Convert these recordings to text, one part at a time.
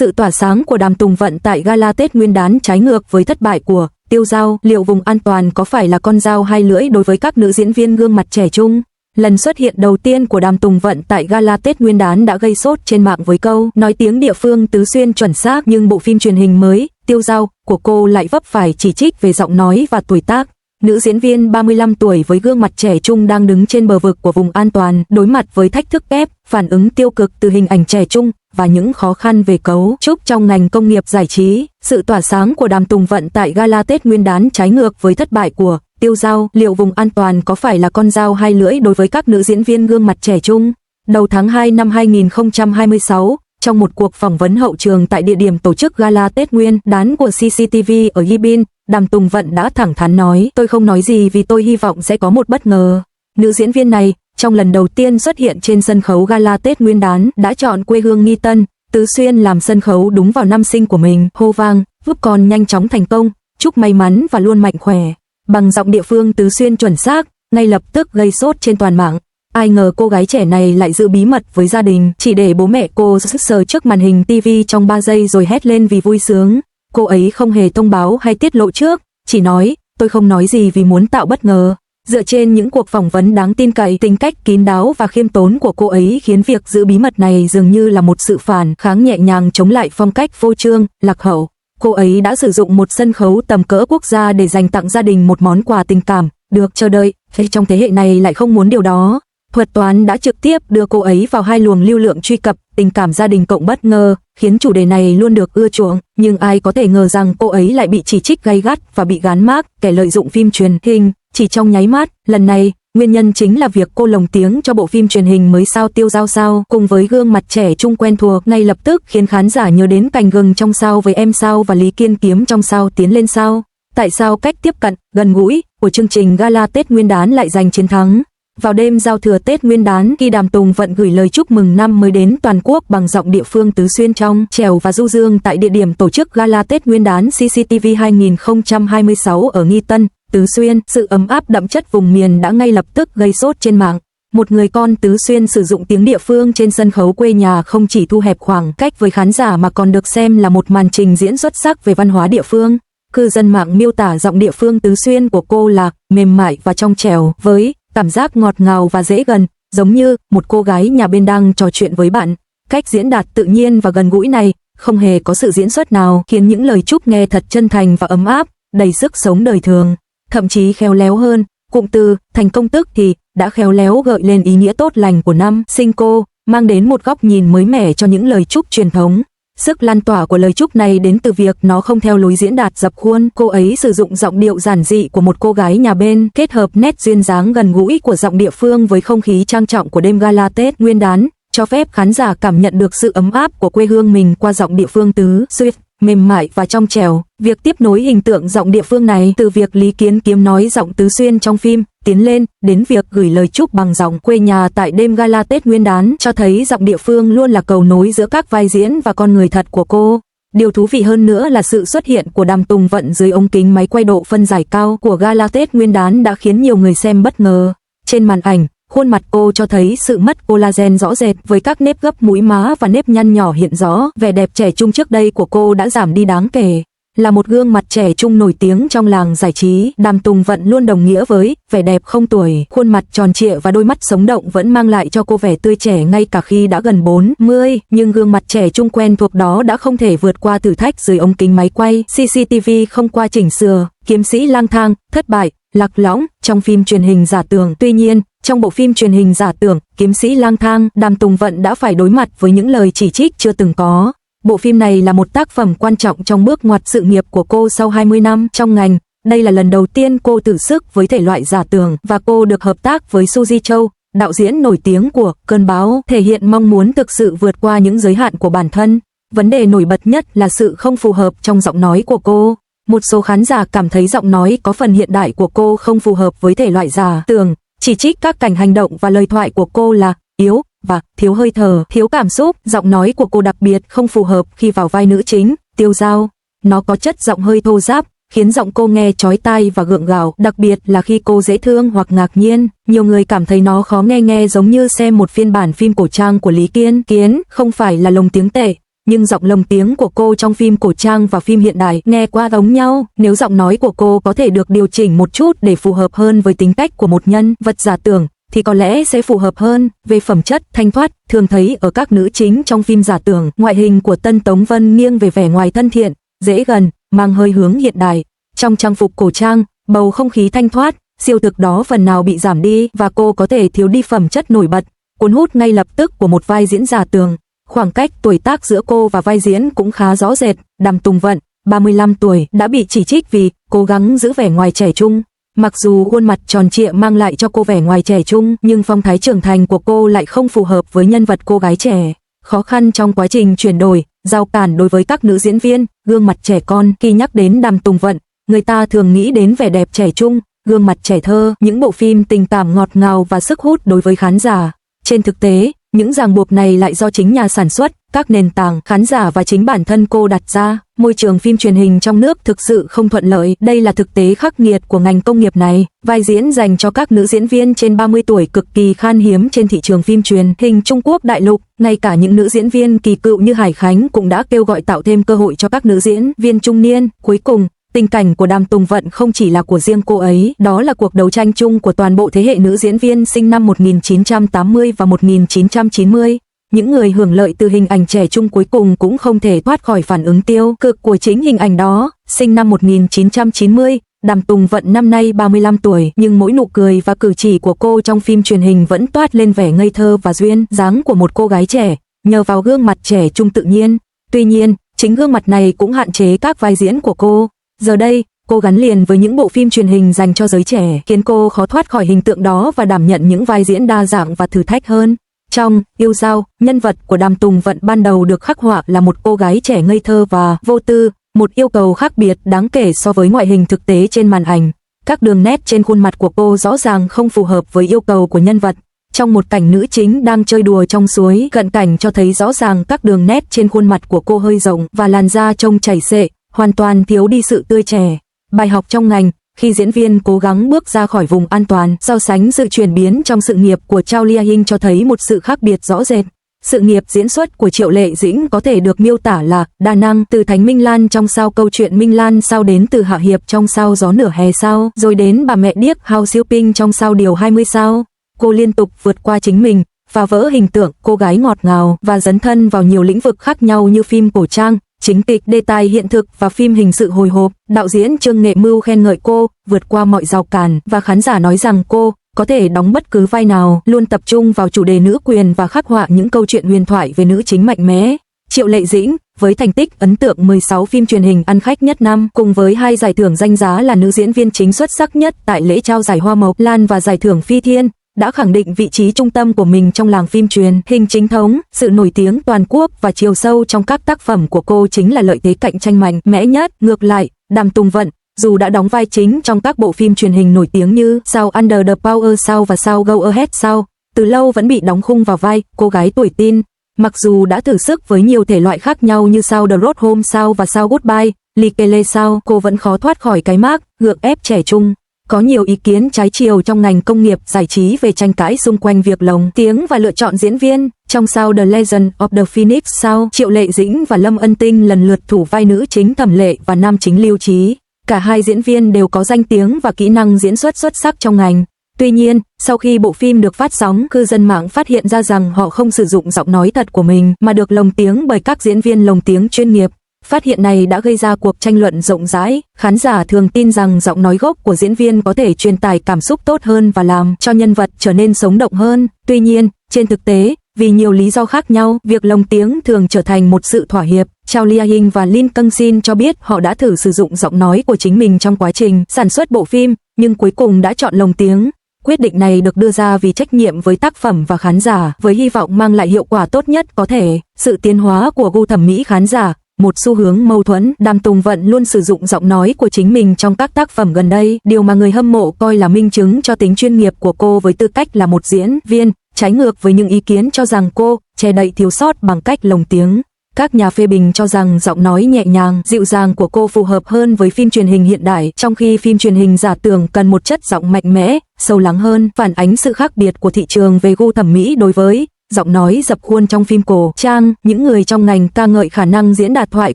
sự tỏa sáng của Đàm Tùng Vận tại gala Tết Nguyên đán trái ngược với thất bại của Tiêu Dao. Liệu vùng an toàn có phải là con dao hai lưỡi đối với các nữ diễn viên gương mặt trẻ trung? Lần xuất hiện đầu tiên của Đàm Tùng Vận tại gala Tết Nguyên đán đã gây sốt trên mạng với câu nói tiếng địa phương Tứ Xuyên chuẩn xác, nhưng bộ phim truyền hình mới Tiêu Dao của cô lại vấp phải chỉ trích về giọng nói và tuổi tác. Nữ diễn viên 35 tuổi với gương mặt trẻ trung đang đứng trên bờ vực của vùng an toàn, đối mặt với thách thức kép, phản ứng tiêu cực từ hình ảnh trẻ trung và những khó khăn về cấu trúc trong ngành công nghiệp giải trí. Sự tỏa sáng của Đàm Tùng Vận tại gala Tết Nguyên đán trái ngược với thất bại của Tiêu Dao. Liệu vùng an toàn có phải là con dao hai lưỡi đối với các nữ diễn viên gương mặt trẻ trung? Đầu tháng 2 năm 2026, trong một cuộc phỏng vấn hậu trường tại địa điểm tổ chức gala Tết Nguyên đán của CCTV ở Yibin, Đàm Tùng Vận đã thẳng thắn nói: "Tôi không nói gì vì tôi hy vọng sẽ có một bất ngờ." Nữ diễn viên này, trong lần đầu tiên xuất hiện trên sân khấu gala Tết Nguyên đán, đã chọn quê hương Nghi Tân, Tứ Xuyên làm sân khấu đúng vào năm sinh của mình, hô vang, giúp con nhanh chóng thành công, chúc may mắn và luôn mạnh khỏe. Bằng giọng địa phương Tứ Xuyên chuẩn xác, ngay lập tức gây sốt trên toàn mạng. Ai ngờ cô gái trẻ này lại giữ bí mật với gia đình, chỉ để bố mẹ cô sờ trước màn hình TV trong 3 giây rồi hét lên vì vui sướng. Cô ấy không hề thông báo hay tiết lộ trước, chỉ nói: "Tôi không nói gì vì muốn tạo bất ngờ." Dựa trên những cuộc phỏng vấn đáng tin cậy, tính cách kín đáo và khiêm tốn của cô ấy khiến việc giữ bí mật này dường như là một sự phản kháng nhẹ nhàng chống lại phong cách vô trương, lạc hậu. Cô ấy đã sử dụng một sân khấu tầm cỡ quốc gia để dành tặng gia đình một món quà tình cảm được chờ đợi, trong thế hệ này lại không muốn điều đó. Thuật toán đã trực tiếp đưa cô ấy vào hai luồng lưu lượng truy cập, tình cảm gia đình cộng bất ngờ, khiến chủ đề này luôn được ưa chuộng. Nhưng ai có thể ngờ rằng cô ấy lại bị chỉ trích gay gắt và bị gán mác kẻ lợi dụng phim truyền hình chỉ trong nháy mắt. Lần này, nguyên nhân chính là việc cô lồng tiếng cho bộ phim truyền hình mới sao Tiêu Dao sao, cùng với gương mặt trẻ trung quen thuộc, ngay lập tức khiến khán giả nhớ đến cảnh gừng trong Sao với em sao và Lý Kiên Kiếm trong Sao Tiến Lên Sao. Tại sao cách tiếp cận gần gũi của chương trình gala Tết Nguyên đán lại giành chiến thắng? Vào đêm giao thừa Tết Nguyên đán, khi Đàm Tùng Vận gửi lời chúc mừng năm mới đến toàn quốc bằng giọng địa phương Tứ Xuyên trong trèo và du dương tại địa điểm tổ chức gala Tết Nguyên đán CCTV 2026 ở Nghi Tân, Tứ Xuyên, sự ấm áp đậm chất vùng miền đã ngay lập tức gây sốt trên mạng. Một người con Tứ Xuyên sử dụng tiếng địa phương trên sân khấu quê nhà không chỉ thu hẹp khoảng cách với khán giả mà còn được xem là một màn trình diễn xuất sắc về văn hóa địa phương. Cư dân mạng miêu tả giọng địa phương Tứ Xuyên của cô là mềm mại và trong trẻo, với cảm giác ngọt ngào và dễ gần, giống như một cô gái nhà bên đang trò chuyện với bạn. Cách diễn đạt tự nhiên và gần gũi này, không hề có sự diễn xuất nào, khiến những lời chúc nghe thật chân thành và ấm áp, đầy sức sống đời thường. Thậm chí khéo léo hơn, cụm từ thành công tức thì đã khéo léo gợi lên ý nghĩa tốt lành của năm sinh cô, mang đến một góc nhìn mới mẻ cho những lời chúc truyền thống. Sức lan tỏa của lời chúc này đến từ việc nó không theo lối diễn đạt dập khuôn. Cô ấy sử dụng giọng điệu giản dị của một cô gái nhà bên, kết hợp nét duyên dáng gần gũi của giọng địa phương với không khí trang trọng của đêm gala Tết Nguyên đán, cho phép khán giả cảm nhận được sự ấm áp của quê hương mình qua giọng địa phương Tứ Xuyên, mềm mại và trong trẻo. Việc tiếp nối hình tượng giọng địa phương này từ việc Lý Kiến Kiếm nói giọng Tứ Xuyên trong phim Tiến Lên đến việc gửi lời chúc bằng giọng quê nhà tại đêm gala Tết Nguyên đán, cho thấy giọng địa phương luôn là cầu nối giữa các vai diễn và con người thật của cô. Điều thú vị hơn nữa là sự xuất hiện của Đàm Tùng Vận dưới ống kính máy quay độ phân giải cao của gala Tết Nguyên đán đã khiến nhiều người xem bất ngờ. Trên màn ảnh, khuôn mặt cô cho thấy sự mất collagen rõ rệt, với các nếp gấp mũi má và nếp nhăn nhỏ hiện rõ. Vẻ đẹp trẻ trung trước đây của cô đã giảm đi đáng kể. Là một gương mặt trẻ trung nổi tiếng trong làng giải trí, Đàm Tùng Vận luôn đồng nghĩa với vẻ đẹp không tuổi. Khuôn mặt tròn trịa và đôi mắt sống động vẫn mang lại cho cô vẻ tươi trẻ ngay cả khi đã gần 40, nhưng gương mặt trẻ trung quen thuộc đó đã không thể vượt qua thử thách dưới ống kính máy quay CCTV không qua chỉnh sửa. Kiếm sĩ lang thang, thất bại, lạc lõng trong phim truyền hình Giả Tưởng. Tuy nhiên, trong bộ phim truyền hình Giả Tưởng, Kiếm sĩ lang thang, Đàm Tùng Vận đã phải đối mặt với những lời chỉ trích chưa từng có. Bộ phim này là một tác phẩm quan trọng trong bước ngoặt sự nghiệp của cô sau 20 năm trong ngành. Đây là lần đầu tiên cô thử sức với thể loại giả tưởng và cô được hợp tác với Suzy Châu, đạo diễn nổi tiếng của Cơn Bão, thể hiện mong muốn thực sự vượt qua những giới hạn của bản thân. Vấn đề nổi bật nhất là sự không phù hợp trong giọng nói của cô. Một số khán giả cảm thấy giọng nói có phần hiện đại của cô không phù hợp với thể loại giả tưởng, chỉ trích các cảnh hành động và lời thoại của cô là yếu và thiếu hơi thở, thiếu cảm xúc. Giọng nói của cô đặc biệt không phù hợp khi vào vai nữ chính, Tiêu Dao. Nó có chất giọng hơi thô ráp, khiến giọng cô nghe chói tai và gượng gạo, đặc biệt là khi cô dễ thương hoặc ngạc nhiên. Nhiều người cảm thấy nó khó nghe, giống như xem một phiên bản phim cổ trang của Lý Kiên Kiến. Không phải là lồng tiếng tệ, nhưng giọng lồng tiếng của cô trong phim cổ trang và phim hiện đại nghe qua giống nhau. Nếu giọng nói của cô có thể được điều chỉnh một chút để phù hợp hơn với tính cách của một nhân vật giả tưởng, thì có lẽ sẽ phù hợp hơn. Về phẩm chất thanh thoát, thường thấy ở các nữ chính trong phim giả tưởng, ngoại hình của Tân Tống Vân nghiêng về vẻ ngoài thân thiện, dễ gần, mang hơi hướng hiện đại. Trong trang phục cổ trang, bầu không khí thanh thoát, siêu thực đó phần nào bị giảm đi và cô có thể thiếu đi phẩm chất nổi bật, cuốn hút ngay lập tức của một vai diễn giả tưởng. Khoảng cách tuổi tác giữa cô và vai diễn cũng khá rõ rệt. Đàm Tùng Vận, 35 tuổi, đã bị chỉ trích vì cố gắng giữ vẻ ngoài trẻ trung. Mặc dù khuôn mặt tròn trịa mang lại cho cô vẻ ngoài trẻ trung, nhưng phong thái trưởng thành của cô lại không phù hợp với nhân vật cô gái trẻ. Khó khăn trong quá trình chuyển đổi, rào cản đối với các nữ diễn viên, gương mặt trẻ con. Khi nhắc đến Đàm Tùng Vận, người ta thường nghĩ đến vẻ đẹp trẻ trung, gương mặt trẻ thơ, những bộ phim tình cảm ngọt ngào và sức hút đối với khán giả. Trên thực tế, những ràng buộc này lại do chính nhà sản xuất, các nền tảng, khán giả và chính bản thân cô đặt ra. Môi trường phim truyền hình trong nước thực sự không thuận lợi, đây là thực tế khắc nghiệt của ngành công nghiệp này. Vai diễn dành cho các nữ diễn viên trên 30 tuổi cực kỳ khan hiếm trên thị trường phim truyền hình Trung Quốc đại lục. Ngay cả những nữ diễn viên kỳ cựu như Hải Khánh cũng đã kêu gọi tạo thêm cơ hội cho các nữ diễn viên trung niên. Cuối cùng, tình cảnh của Đàm Tùng Vận không chỉ là của riêng cô ấy, đó là cuộc đấu tranh chung của toàn bộ thế hệ nữ diễn viên sinh năm 1980 và 1990. Những người hưởng lợi từ hình ảnh trẻ trung cuối cùng cũng không thể thoát khỏi phản ứng tiêu cực của chính hình ảnh đó. Sinh năm 1990, Đàm Tùng Vận năm nay 35 tuổi, nhưng mỗi nụ cười và cử chỉ của cô trong phim truyền hình vẫn toát lên vẻ ngây thơ và duyên dáng của một cô gái trẻ, nhờ vào gương mặt trẻ trung tự nhiên. Tuy nhiên, chính gương mặt này cũng hạn chế các vai diễn của cô. Giờ đây, cô gắn liền với những bộ phim truyền hình dành cho giới trẻ, khiến cô khó thoát khỏi hình tượng đó và đảm nhận những vai diễn đa dạng và thử thách hơn. Trong Yêu Dao, nhân vật của Đàm Tùng Vận ban đầu được khắc họa là một cô gái trẻ ngây thơ và vô tư, một yêu cầu khác biệt đáng kể so với ngoại hình thực tế trên màn ảnh. Các đường nét trên khuôn mặt của cô rõ ràng không phù hợp với yêu cầu của nhân vật. Trong một cảnh nữ chính đang chơi đùa trong suối, cận cảnh cho thấy rõ ràng các đường nét trên khuôn mặt của cô hơi rộng và làn da trông chảy xệ, hoàn toàn thiếu đi sự tươi trẻ. Bài học trong ngành, khi diễn viên cố gắng bước ra khỏi vùng an toàn, so sánh sự chuyển biến trong sự nghiệp của Châu Lia Hinh cho thấy một sự khác biệt rõ rệt. Sự nghiệp diễn xuất của Triệu Lệ Dĩnh có thể được miêu tả là đa năng, từ Thánh Minh Lan trong Sao Câu Chuyện Minh Lan Sao, đến từ Hạ Hiệp trong Sao Gió Nửa Hè Sao, rồi đến bà mẹ điếc Hao Siêu Ping trong Sao Điều 20 Sao. Cô liên tục vượt qua chính mình, phá vỡ hình tượng cô gái ngọt ngào và dấn thân vào nhiều lĩnh vực khác nhau như phim cổ trang, chính kịch, đề tài hiện thực và phim hình sự hồi hộp. Đạo diễn Trương Nghệ Mưu khen ngợi cô vượt qua mọi rào cản và khán giả nói rằng cô có thể đóng bất cứ vai nào, luôn tập trung vào chủ đề nữ quyền và khắc họa những câu chuyện huyền thoại về nữ chính mạnh mẽ. Triệu Lệ Dĩnh, với thành tích ấn tượng 16 phim truyền hình ăn khách nhất năm, cùng với 2 giải thưởng danh giá là nữ diễn viên chính xuất sắc nhất tại lễ trao giải Hoa Mộc Lan và giải thưởng Phi Thiên, đã khẳng định vị trí trung tâm của mình trong làng phim truyền hình chính thống. Sự nổi tiếng toàn quốc và chiều sâu trong các tác phẩm của cô chính là lợi thế cạnh tranh mạnh mẽ nhất. Ngược lại, Đàm Tùng Vận, dù đã đóng vai chính trong các bộ phim truyền hình nổi tiếng như Sao Under the Power Sao và Sao Go Ahead Sao, từ lâu vẫn bị đóng khung vào vai cô gái tuổi teen. Mặc dù đã thử sức với nhiều thể loại khác nhau như Sao The Road Home Sao và Sao Goodbye, Likele Sao, cô vẫn khó thoát khỏi cái mác gượng ép trẻ trung. Có nhiều ý kiến trái chiều trong ngành công nghiệp giải trí về tranh cãi xung quanh việc lồng tiếng và lựa chọn diễn viên. Trong Sao The Legend of the Phoenix Sao, Triệu Lệ Dĩnh và Lâm Ân Tinh lần lượt thủ vai nữ chính Thẩm Lệ và nam chính Lưu Trí. Cả hai diễn viên đều có danh tiếng và kỹ năng diễn xuất xuất sắc trong ngành. Tuy nhiên, sau khi bộ phim được phát sóng, cư dân mạng phát hiện ra rằng họ không sử dụng giọng nói thật của mình mà được lồng tiếng bởi các diễn viên lồng tiếng chuyên nghiệp. Phát hiện này đã gây ra cuộc tranh luận rộng rãi. Khán giả thường tin rằng giọng nói gốc của diễn viên có thể truyền tải cảm xúc tốt hơn và làm cho nhân vật trở nên sống động hơn. Tuy nhiên, trên thực tế, vì nhiều lý do khác nhau, việc lồng tiếng thường trở thành một sự thỏa hiệp. Châu Lia Hinh và Lin Kang Sin cho biết họ đã thử sử dụng giọng nói của chính mình trong quá trình sản xuất bộ phim, nhưng cuối cùng đã chọn lồng tiếng. Quyết định này được đưa ra vì trách nhiệm với tác phẩm và khán giả, với hy vọng mang lại hiệu quả tốt nhất có thể. Sự tiến hóa của gu thẩm mỹ khán giả, một xu hướng mâu thuẫn. Đàm Tùng Vận luôn sử dụng giọng nói của chính mình trong các tác phẩm gần đây, điều mà người hâm mộ coi là minh chứng cho tính chuyên nghiệp của cô với tư cách là một diễn viên, trái ngược với những ý kiến cho rằng cô che đậy thiếu sót bằng cách lồng tiếng. Các nhà phê bình cho rằng giọng nói nhẹ nhàng, dịu dàng của cô phù hợp hơn với phim truyền hình hiện đại, trong khi phim truyền hình giả tưởng cần một chất giọng mạnh mẽ, sâu lắng hơn, phản ánh sự khác biệt của thị trường về gu thẩm mỹ đối với giọng nói dập khuôn trong phim cổ trang, những người trong ngành ca ngợi khả năng diễn đạt thoại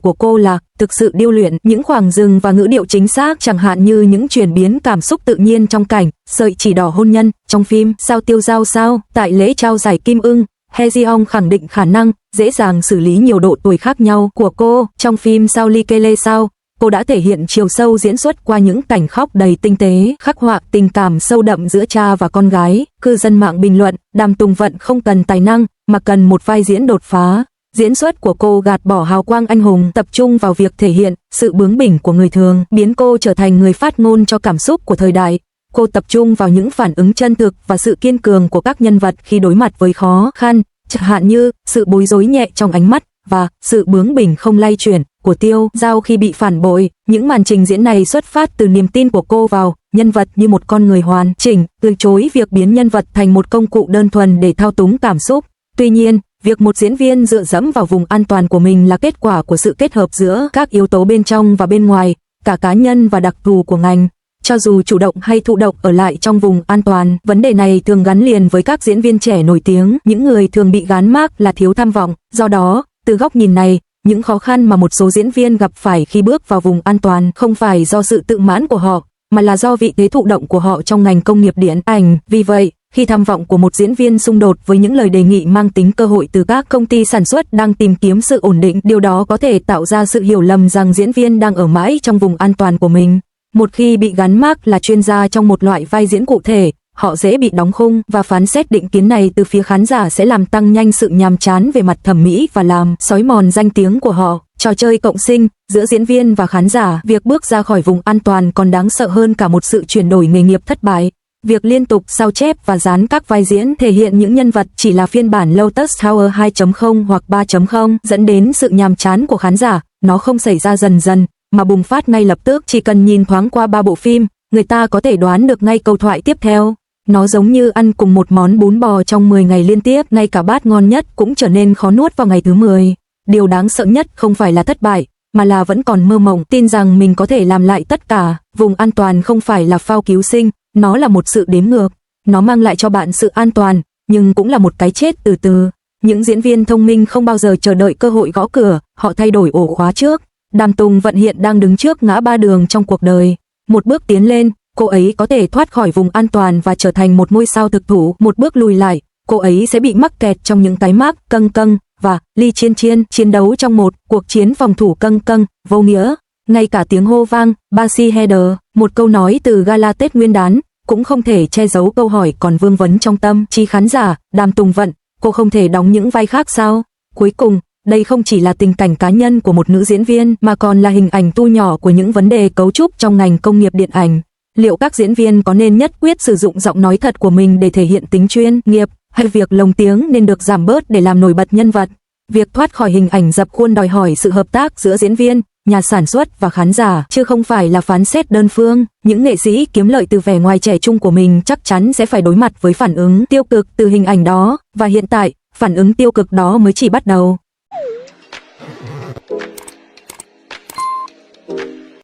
của cô là thực sự điêu luyện, những khoảng dừng và ngữ điệu chính xác, chẳng hạn như những chuyển biến cảm xúc tự nhiên trong cảnh Sợi chỉ đỏ hôn nhân. Trong phim Sao Tiêu Dao Sao, tại lễ trao giải Kim Ưng, He Ji-hong khẳng định khả năng dễ dàng xử lý nhiều độ tuổi khác nhau của cô. Trong phim Sao Ly Kê Lê Sao, cô đã thể hiện chiều sâu diễn xuất qua những cảnh khóc đầy tinh tế, khắc họa tình cảm sâu đậm giữa cha và con gái. Cư dân mạng bình luận, Đàm Tùng Vận không cần tài năng, mà cần một vai diễn đột phá. Diễn xuất của cô gạt bỏ hào quang anh hùng, tập trung vào việc thể hiện sự bướng bỉnh của người thường, biến cô trở thành người phát ngôn cho cảm xúc của thời đại. Cô tập trung vào những phản ứng chân thực và sự kiên cường của các nhân vật khi đối mặt với khó khăn, chẳng hạn như sự bối rối nhẹ trong ánh mắt và sự bướng bỉnh không lay chuyển của Tiêu Dao khi bị phản bội. Những màn trình diễn này xuất phát từ niềm tin của cô vào nhân vật như một con người hoàn chỉnh, từ chối việc biến nhân vật thành một công cụ đơn thuần để thao túng cảm xúc. Tuy nhiên, việc một diễn viên dựa dẫm vào vùng an toàn của mình là kết quả của sự kết hợp giữa các yếu tố bên trong và bên ngoài, cả cá nhân và đặc thù của ngành. Cho dù chủ động hay thụ động ở lại trong vùng an toàn, vấn đề này thường gắn liền với các diễn viên trẻ nổi tiếng, những người thường bị gán mác là thiếu tham vọng. Do đó, từ góc nhìn này, những khó khăn mà một số diễn viên gặp phải khi bước vào vùng an toàn không phải do sự tự mãn của họ, mà là do vị thế thụ động của họ trong ngành công nghiệp điện ảnh. Vì vậy, khi tham vọng của một diễn viên xung đột với những lời đề nghị mang tính cơ hội từ các công ty sản xuất đang tìm kiếm sự ổn định, điều đó có thể tạo ra sự hiểu lầm rằng diễn viên đang ở mãi trong vùng an toàn của mình. Một khi bị gắn mác là chuyên gia trong một loại vai diễn cụ thể, họ dễ bị đóng khung, và phán xét định kiến này từ phía khán giả sẽ làm tăng nhanh sự nhàm chán về mặt thẩm mỹ và làm xói mòn danh tiếng của họ. Trò chơi cộng sinh giữa diễn viên và khán giả, việc bước ra khỏi vùng an toàn còn đáng sợ hơn cả một sự chuyển đổi nghề nghiệp thất bại. Việc liên tục sao chép và dán các vai diễn thể hiện những nhân vật chỉ là phiên bản Lotus Tower 2.0 hoặc 3.0 dẫn đến sự nhàm chán của khán giả. Nó không xảy ra dần dần, mà bùng phát ngay lập tức. Chỉ cần nhìn thoáng qua 3 bộ phim, người ta có thể đoán được ngay câu thoại tiếp theo. Nó giống như ăn cùng một món bún bò trong 10 ngày liên tiếp, ngay cả bát ngon nhất cũng trở nên khó nuốt vào ngày thứ 10. Điều đáng sợ nhất không phải là thất bại, mà là vẫn còn mơ mộng, tin rằng mình có thể làm lại tất cả. Vùng an toàn không phải là phao cứu sinh, nó là một sự đếm ngược. Nó mang lại cho bạn sự an toàn, nhưng cũng là một cái chết từ từ. Những diễn viên thông minh không bao giờ chờ đợi cơ hội gõ cửa, họ thay đổi ổ khóa trước. Đàm Tùng Vận hiện đang đứng trước ngã ba đường trong cuộc đời. Một bước tiến lên, cô ấy có thể thoát khỏi vùng an toàn và trở thành một ngôi sao thực thụ. Một bước lùi lại, cô ấy sẽ bị mắc kẹt trong những cái mác căng căng và Ly Chiên Chiên chiến đấu trong một cuộc chiến phòng thủ căng căng, vô nghĩa. Ngay cả tiếng hô vang, Basi Header, một câu nói từ gala Tết Nguyên đán, cũng không thể che giấu câu hỏi còn vương vấn trong tâm trí khán giả. Đàm Tùng Vận, cô không thể đóng những vai khác sao? Cuối cùng, đây không chỉ là tình cảnh cá nhân của một nữ diễn viên, mà còn là hình ảnh thu nhỏ của những vấn đề cấu trúc trong ngành công nghiệp điện ảnh. Liệu các diễn viên có nên nhất quyết sử dụng giọng nói thật của mình để thể hiện tính chuyên nghiệp, hay việc lồng tiếng nên được giảm bớt để làm nổi bật nhân vật? Việc thoát khỏi hình ảnh dập khuôn đòi hỏi sự hợp tác giữa diễn viên, nhà sản xuất và khán giả, chứ không phải là phán xét đơn phương. Những nghệ sĩ kiếm lợi từ vẻ ngoài trẻ trung của mình chắc chắn sẽ phải đối mặt với phản ứng tiêu cực từ hình ảnh đó, và hiện tại, phản ứng tiêu cực đó mới chỉ bắt đầu.